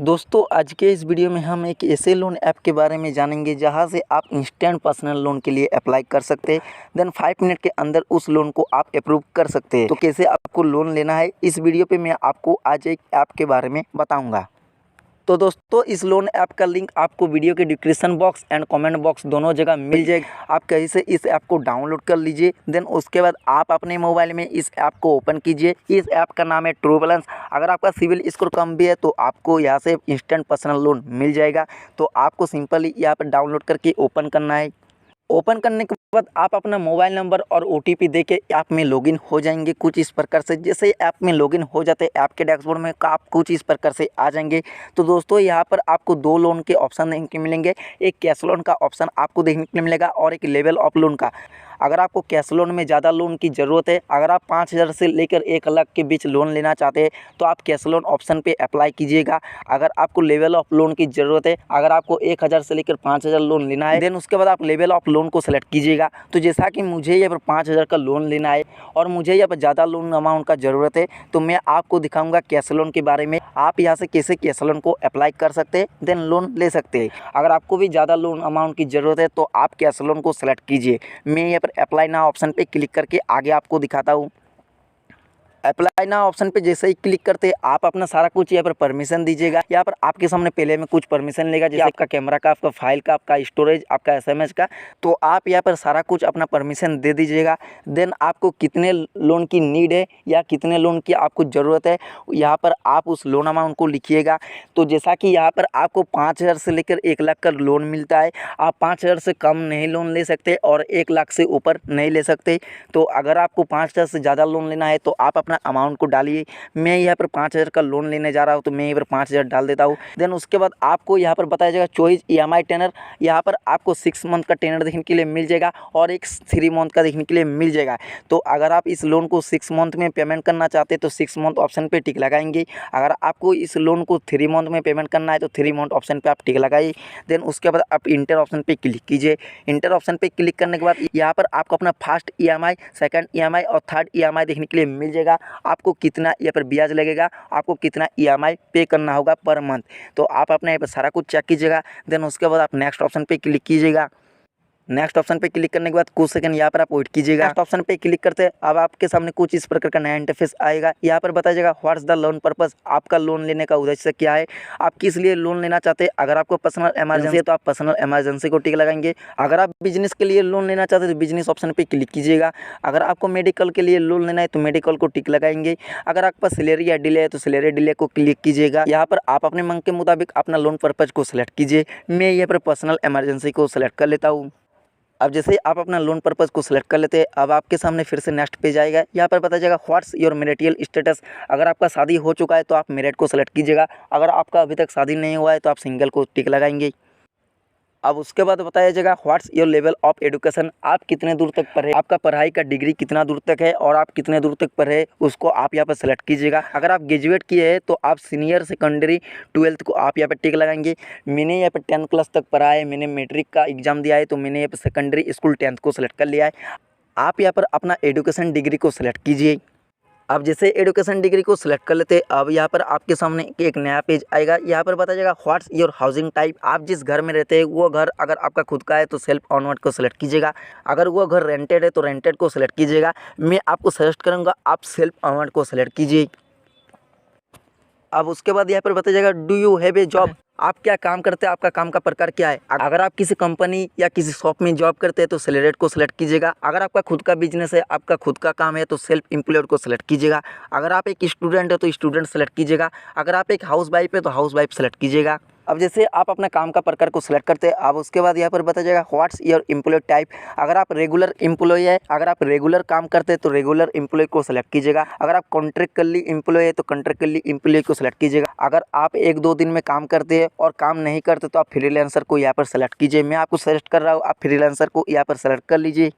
दोस्तों आज के इस वीडियो में हम एक ऐसे लोन ऐप के बारे में जानेंगे जहां से आप इंस्टेंट पर्सनल लोन के लिए अप्लाई कर सकते हैं। देन 5 मिनट के अंदर उस लोन को आप अप्रूव कर सकते हैं। तो कैसे आपको लोन लेना है इस वीडियो पे मैं आपको आज एक ऐप के बारे में बताऊंगा। तो दोस्तों इस लोन ऐप का लिंक आपको वीडियो के description box and comment box दोनों जगह मिल जाएगा। आप कहीं से इस ऐप को डाउनलोड कर लीजिए। देन उसके बाद आप अपने मोबाइल में इस ऐप को ओपन कीजिए। इस ऐप का नाम है ट्रू बैलेंस। अगर आपका सिविल स्कोर कम भी है तो आपको यहाँ से इंस्टेंट पर्सनल लोन मिल जाएगा। तो आपको सिंपली यहाँ पर डाउनलोड करके ओपन करना है। ओपन करने के बाद आप अपना मोबाइल नंबर और OTP देके ऐप में लॉगिन हो जाएंगे कुछ इस प्रकार से। जैसे ऐप में लॉगिन हो जाते हैं ऐप के डैशबोर्ड में आप कुछ इस प्रकार से आ जाएंगे। तो दोस्तों यहाँ पर आपको दो लोन के ऑप्शन देखने को मिलेंगे। एक कैश लोन का ऑप्शन आपको देखने को मिलेगा और एक लेवल ऑफ लोन का। अगर आपको कैश लोन में ज़्यादा लोन की ज़रूरत है, अगर आप 5,000 से लेकर 1 लाख के बीच लोन लेना चाहते हैं तो आप कैश लोन ऑप्शन पे अप्लाई कीजिएगा। अगर आपको लेवल ऑफ लोन की ज़रूरत है, अगर आपको 1,000 से लेकर 5,000 लोन लेना है, देन उसके बाद आप लेवल ऑफ लोन को सेलेक्ट कीजिएगा। तो जैसा कि मुझे यहाँ पर 5,000 का लोन लेना है और मुझे यहाँ पर ज़्यादा लोन अमाउंट का ज़रूरत है, तो मैं आपको दिखाऊँगा कैश लोन के बारे में। आप यहाँ से कैसे कैश लोन को अप्लाई कर सकते हैं, देन लोन ले सकते हैं। अगर आपको भी ज़्यादा लोन अमाउंट की ज़रूरत है तो आप कैश लोन को सेलेक्ट कीजिए। मैं यहाँ पर अप्लाई नाउ ऑप्शन पे क्लिक करके आगे आपको दिखाता हूँ। अप्लाई नाउ ऑप्शन पे जैसे ही क्लिक करते आप अपना सारा कुछ यहाँ पर परमिशन दीजिएगा। यहाँ पर आपके सामने पहले में कुछ परमिशन लेगा, जैसे आपका कैमरा का, आपका फाइल का, आपका स्टोरेज, आपका SMS का। तो आप यहाँ पर सारा कुछ अपना परमिशन दे दीजिएगा। देन आपको कितने लोन की नीड है या कितने लोन की आपको ज़रूरत है, यहाँ पर आप उस लोन अमाउंट को लिखिएगा। तो जैसा कि यहाँ पर आपको 5,000 से लेकर 1 लाख का लोन मिलता है। आप 5,000 से कम नहीं लोन ले सकते और 1 लाख से ऊपर नहीं ले सकते। तो अगर आपको 5,000 से ज़्यादा लोन लेना है तो आप अपना अमाउंट को डालिए। मैं यहाँ पर 5,000 का लोन लेने जा रहा हूँ तो मैं यहाँ पर 5,000 डाल देता हूँ। देन उसके बाद आपको यहाँ पर बताया जाएगा चॉइस EMI टेनर। यहाँ पर आपको 6 मंथ का टेनर देखने के लिए मिल जाएगा और एक 3 मंथ का देखने के लिए मिल जाएगा। तो अगर आप इस लोन को 6 मंथ में पेमेंट करना चाहते हैं तो 6 मंथ ऑप्शन पर टिक लगाएंगे। अगर आपको इस लोन को 3 मंथ में पेमेंट करना है तो 3 मंथ ऑप्शन पर आप टिक लगाइए। देन उसके बाद आप इंटर ऑप्शन पर क्लिक कीजिए। इंटर ऑप्शन पर क्लिक करने के बाद यहाँ पर आपको अपना फर्स्ट EMI, सेकंड EMI और थर्ड EMI देखने के लिए मिल जाएगा। आपको कितना यहाँ पर ब्याज लगेगा, आपको कितना EMI पे करना होगा पर मंथ। तो आप अपने यहाँ पर सारा कुछ चेक कीजिएगा। देन उसके बाद आप नेक्स्ट ऑप्शन पे क्लिक कीजिएगा। नेक्स्ट ऑप्शन पे क्लिक करने के बाद कुछ सेकंड यहाँ पर आप वेट कीजिएगा। नेक्स्ट ऑप्शन पे क्लिक करते हैं अब आपके सामने कुछ इस प्रकार का नया इंटरफेस आएगा। यहाँ पर बताया जाएगा व्हाट्स द लोन पर्पस, आपका लोन लेने का उद्देश्य क्या है, आप किस लिए लोन लेना चाहते हैं। अगर आपको पर्सनल इमरजेंसी है तो आप पर्सनल इमरजेंसी को टिक लगाएंगे। अगर आप बिजनेस के लिए लोन लेना चाहते हैं तो बिजनेस ऑप्शन पर क्लिक कीजिएगा। अगर आपको मेडिकल के लिए लोन लेना है तो मेडिकल को टिक लगाएंगे। अगर आपके पास सैलरी या डिले है तो सैलरी डिले को क्लिक कीजिएगा। यहाँ पर आप अपने मन के मुताबिक अपना लोन पर्पज को सिलेक्ट कीजिए। मैं यहाँ पर पर्सनल इमरजेंसी को सिलेक्ट कर लेता हूँ। अब जैसे ही आप अपना लोन पर्पज़ को सिलेक्ट कर लेते हैं अब आपके सामने फिर से नेक्स्ट पेज आएगा। यहाँ पर बताया जाएगा व्हाट्स योर मैरिटल स्टेटस। अगर आपका शादी हो चुका है तो आप मैरिड को सिलेक्ट कीजिएगा। अगर आपका अभी तक शादी नहीं हुआ है तो आप सिंगल को टिक लगाएंगे। अब उसके बाद बताया जाएगा what's your level of education, आप कितने दूर तक पढ़े, आपका पढ़ाई का डिग्री कितना दूर तक है और आप कितने दूर तक पढ़े उसको आप यहाँ पर सेलेक्ट कीजिएगा। अगर आप ग्रेजुएट किए हैं तो आप सीनियर सेकेंडरी 12th को आप यहाँ पर टिक लगाएंगे। मैंने यहाँ पर 10th क्लास तक पढ़ा है, मैंने मैट्रिक का एग्जाम दिया है तो मैंने यहाँ पर सेकेंडरी स्कूल 10th को सिलेक्ट कर लिया है। आप यहाँ पर अपना एजुकेशन डिग्री को सिलेक्ट कीजिए। अब जैसे एजुकेशन डिग्री को सिलेक्ट कर लेते हैं अब यहाँ पर आपके सामने एक नया पेज आएगा। यहाँ पर बताया जाएगा व्हाट्स योर हाउसिंग टाइप, आप जिस घर में रहते हैं वो घर अगर आपका खुद का है तो सेल्फ ऑनवर्ड को सिलेक्ट कीजिएगा। अगर वो घर रेंटेड है तो रेंटेड को सिलेक्ट कीजिएगा। मैं आपको सजेस्ट करूँगा आप सेल्फ ऑनवर्ड को सिलेक्ट कीजिए। अब उसके बाद यहाँ पर बताया जाएगा do you have a job, आप क्या काम करते हैं, आपका काम का प्रकार क्या है। अगर आप किसी कंपनी या किसी शॉप में जॉब करते हैं तो सैलरीड को सिलेक्ट कीजिएगा। अगर आपका खुद का बिजनेस है, आपका खुद का काम है तो सेल्फ एम्प्लॉयड को सिलेक्ट कीजिएगा। अगर आप एक स्टूडेंट है तो स्टूडेंट सेलेक्ट कीजिएगा। अगर आप एक हाउस वाइफ है तो हाउस वाइफ सेलेक्ट कीजिएगा। अब जैसे आप अपना काम का प्रकार को सिलेक्ट करते हैं अब उसके बाद यहाँ पर बताया जाएगा व्हाट्स योर एम्प्लॉय टाइप, अगर आप रेगुलर एम्प्लॉय है, अगर आप रेगुलर काम करते हैं तो रेगुलर एम्प्लॉय को सिलेक्ट कीजिएगा। अगर आप कॉन्ट्रैक्चुअली एम्प्लॉय है तो कॉन्ट्रैक्चुअली एम्प्लॉय को सिलेक्ट कीजिएगा। अगर आप 1-2 दिन में काम करते हैं और काम नहीं करते तो आप फ्रीलांसर को यहाँ पर सेलेक्ट कीजिए। मैं आपको सजेस्ट कर रहा हूँ आप फ्रीलांसर को यहाँ पर सेलेक्ट कर लीजिए।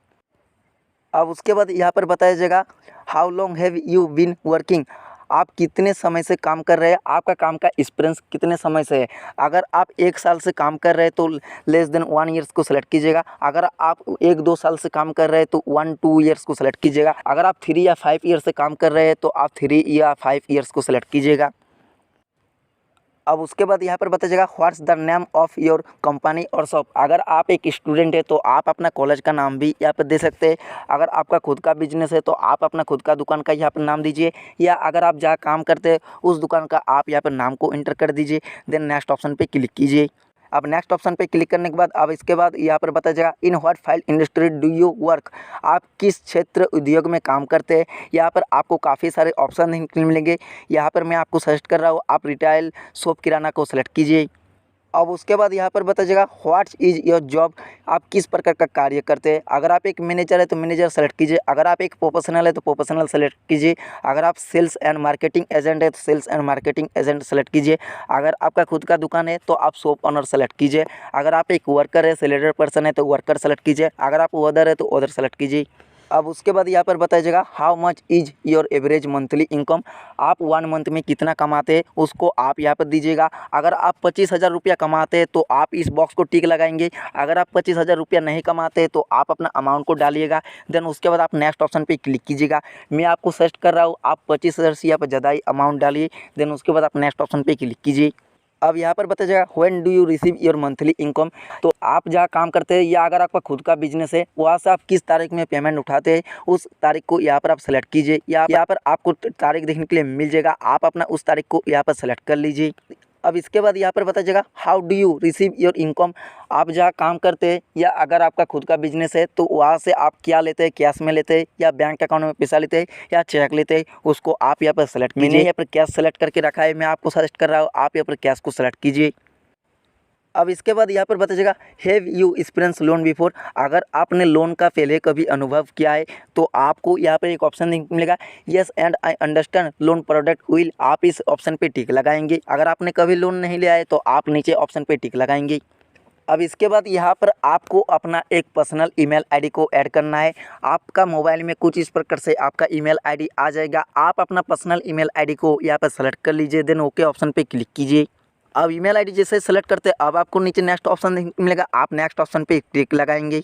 अब उसके बाद यहाँ पर बताया जाएगा how long have you been working, आप कितने समय से काम कर रहे हैं, आपका काम का एक्सपीरियंस कितने समय से है। अगर आप 1 साल से काम कर रहे हैं तो लेस देन 1 ईयर्स को सिलेक्ट कीजिएगा। अगर आप 1-2 साल से काम कर रहे हैं तो 1-2 ईयर्स को सिलेक्ट कीजिएगा। अगर आप 3 या 5 ईयर्स से काम कर रहे हैं तो आप 3 या 5 ईयर्स को सिलेक्ट कीजिएगा। अब उसके बाद यहाँ पर बताया जाएगा what's the name of your company और शॉप। अगर आप एक स्टूडेंट है तो आप अपना कॉलेज का नाम भी यहाँ पर दे सकते हैं। अगर आपका खुद का बिजनेस है तो आप अपना खुद का दुकान का यहाँ पर नाम दीजिए, या अगर आप जहाँ काम करते हैं उस दुकान का आप यहाँ पर नाम को एंटर कर दीजिए। देन नेक्स्ट ऑप्शन पे क्लिक कीजिए। अब नेक्स्ट ऑप्शन पे क्लिक करने के बाद अब इसके बाद यहाँ पर बताया जाएगा in what file industry do you work. आप किस क्षेत्र उद्योग में काम करते हैं। यहाँ पर आपको काफ़ी सारे ऑप्शन मिलेंगे। यहाँ पर मैं आपको सजेस्ट कर रहा हूँ आप रिटेल शॉप किराना को सेलेक्ट कीजिए। अब उसके बाद यहाँ पर बताया जाएगा व्हाट्स इज़ योर जॉब। आप किस प्रकार का कार्य करते हैं। अगर आप एक मैनेजर है तो मैनेजर सेलेक्ट कीजिए। अगर आप एक प्रोफेशनल है तो प्रोफेशनल सेलेक्ट कीजिए। अगर आप सेल्स एंड मार्केटिंग एजेंट है तो sales and marketing agent select कीजिए। अगर आपका खुद का दुकान है तो आप शॉप ऑनर सेलेक्ट कीजिए। अगर आप एक वर्कर है सैलरीड पर्सन है तो वर्कर सेलेक्ट कीजिए। अगर आप ओदर है तो ओदर सेलेक्ट कीजिए। अब उसके बाद यहाँ पर बताया जाएगा how much is your average monthly income. आप 1 मंथ में कितना कमाते हैं उसको आप यहाँ पर दीजिएगा। अगर आप 25,000 रुपया कमाते हैं तो आप इस बॉक्स को टिक लगाएंगे। अगर आप 25,000 रुपया नहीं कमाते तो आप अपना अमाउंट को डालिएगा। देन उसके बाद आप नेक्स्ट ऑप्शन पे क्लिक कीजिएगा। मैं आपको सजेस्ट कर रहा हूँ आप 25,000 से यहाँ पर ज़्यादा ही अमाउंट डालिए। देन उसके बाद आप नेक्स्ट ऑप्शन पे क्लिक कीजिए। अब यहाँ पर बताया जाएगा when do you receive your monthly income. तो आप जहाँ काम करते हैं या अगर आपका खुद का बिजनेस है वहाँ से आप किस तारीख में पेमेंट उठाते हैं उस तारीख को यहाँ पर आप सेलेक्ट कीजिए। या यहाँ पर आपको तारीख देखने के लिए मिल जाएगा। आप अपना उस तारीख को यहाँ पर सेलेक्ट कर लीजिए। अब इसके बाद यहाँ पर बताया जाएगा how do you receive your income. आप जहाँ काम करते हैं या अगर आपका खुद का बिजनेस है तो वहाँ से आप क्या लेते हैं, कैश में लेते हैं या बैंक अकाउंट में पैसा लेते हैं या चेक लेते हैं, उसको आप यहाँ पर सेलेक्ट कीजिए। मैंने यहाँ पर कैश सेलेक्ट करके रखा है, मैं आपको सजेस्ट कर रहा हूँ आप यहाँ पर कैश को सेलेक्ट कीजिए। अब इसके बाद यहाँ पर बताया जाएगा have you experience loan before. अगर आपने लोन का पहले कभी अनुभव किया है तो आपको यहाँ पर एक ऑप्शन मिलेगा yes and I understand loan product will. आप इस ऑप्शन पे टिक लगाएंगे। अगर आपने कभी लोन नहीं लिया है तो आप नीचे ऑप्शन पे टिक लगाएंगे। अब इसके बाद यहाँ पर आपको अपना एक पर्सनल ईमेल आईडी को ऐड करना है। आपका मोबाइल में कुछ इस प्रकार से आपका ईमेल आईडी आ जाएगा। आप अपना पर्सनल ईमेल आईडी को यहाँ पर सेलेक्ट कर लीजिए। देन ओके ऑप्शन पे क्लिक कीजिए। अब ईमेल आईडी जैसे सेलेक्ट करते हैं अब आपको नीचे नेक्स्ट ऑप्शन मिलेगा। आप नेक्स्ट ऑप्शन पे टिक लगाएंगे।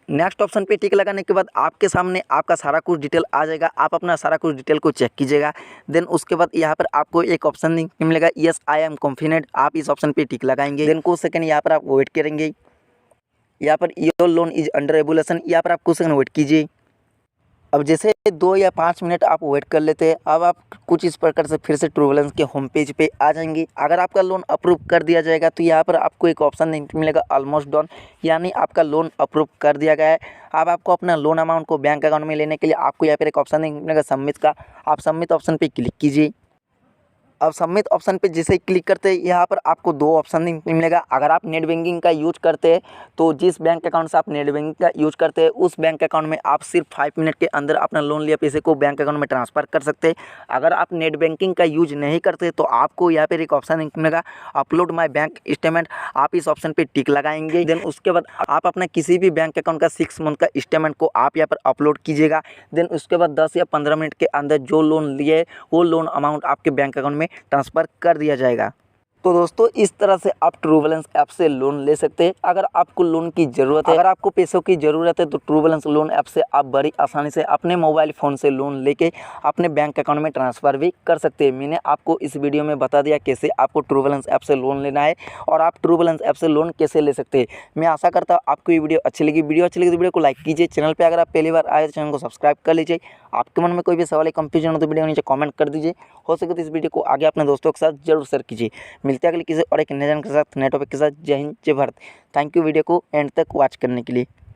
नेक्स्ट ऑप्शन पे टिक लगाने के बाद आपके सामने आपका सारा कुछ डिटेल आ जाएगा। आप अपना सारा कुछ डिटेल को चेक कीजिएगा। देन उसके बाद यहाँ पर आपको एक ऑप्शन मिलेगा यस आई एम कॉन्फिडेंट। आप इस ऑप्शन पे टिक लगाएंगे। देन कुछ सेकंड यहाँ पर आप वेट करेंगे। यहाँ per your loan is under evolution, यहाँ पर आप कुछ सेकंड वेट कीजिए। अब जैसे 2 या 5 मिनट आप वेट कर लेते हैं अब आप कुछ इस प्रकार से फिर से ट्रूवलेंस के होम पेज पे आ जाएंगे। अगर आपका लोन अप्रूव कर दिया जाएगा तो यहाँ पर आपको एक ऑप्शन मिलेगा ऑलमोस्ट डन, यानी आपका लोन अप्रूव कर दिया गया है। अब आपको अपना लोन अमाउंट को बैंक अकाउंट में लेने के लिए आपको यहाँ पर एक ऑप्शन मिलेगा सबमिट का। आप सबमिट ऑप्शन पर क्लिक कीजिए। अब सबमिट ऑप्शन पे जैसे ही क्लिक करते हैं यहाँ पर आपको 2 ऑप्शन मिलेगा। अगर आप नेट बैंकिंग का यूज करते हैं तो जिस बैंक अकाउंट से आप नेट बैंकिंग का यूज करते हैं उस बैंक अकाउंट में आप सिर्फ 5 मिनट के अंदर अपना लोन लिया पैसे को बैंक अकाउंट में ट्रांसफ़र कर सकते हैं। अगर आप नेट बैंकिंग का यूज नहीं करते तो आपको यहाँ पर एक ऑप्शन मिलेगा अपलोड माई बैंक स्टेटमेंट। आप इस ऑप्शन पर टिक लगाएंगे। देन उसके बाद आप अपना किसी भी बैंक अकाउंट का 6 मंथ का स्टेटमेंट को आप यहाँ पर अपलोड कीजिएगा। देन उसके बाद 10 या 15 मिनट के अंदर जो लोन लिए वो लोन अमाउंट आपके बैंक अकाउंट में ट्रांसफ़र कर दिया जाएगा। तो दोस्तों इस तरह से आप ट्रूवलेंस ऐप से लोन ले सकते हैं। अगर आपको लोन की ज़रूरत है, अगर आपको पैसों की ज़रूरत है तो ट्रूवलेंस लोन ऐप से आप बड़ी आसानी से अपने मोबाइल फ़ोन से लोन लेके अपने बैंक अकाउंट में ट्रांसफ़र भी कर सकते हैं। मैंने आपको इस वीडियो में बता दिया कैसे आपको ट्रूवलेंस ऐप से लोन लेना है और आप ट्रूवलेंस ऐप से लोन कैसे ले सकते हैं। मैं आशा करता हूँ आपको ये वीडियो अच्छी लगी। वीडियो अच्छी लगी तो वीडियो को लाइक कीजिए। चैनल पर अगर आप पहली बार आए तो चैनल को सब्सक्राइब कर लीजिए। आपके मन में कोई भी सवाल या कंफ्यूजन हो तो वीडियो नीचे कमेंट कर दीजिए। हो सके तो इस वीडियो को आगे अपने दोस्तों के साथ जरूर शेयर कीजिए। मिलते हैं अगले किसी और एक नए जानकारी के साथ, नए टॉपिक के साथ। जय हिंद, जय भारत। थैंक यू वीडियो को एंड तक वॉच करने के लिए।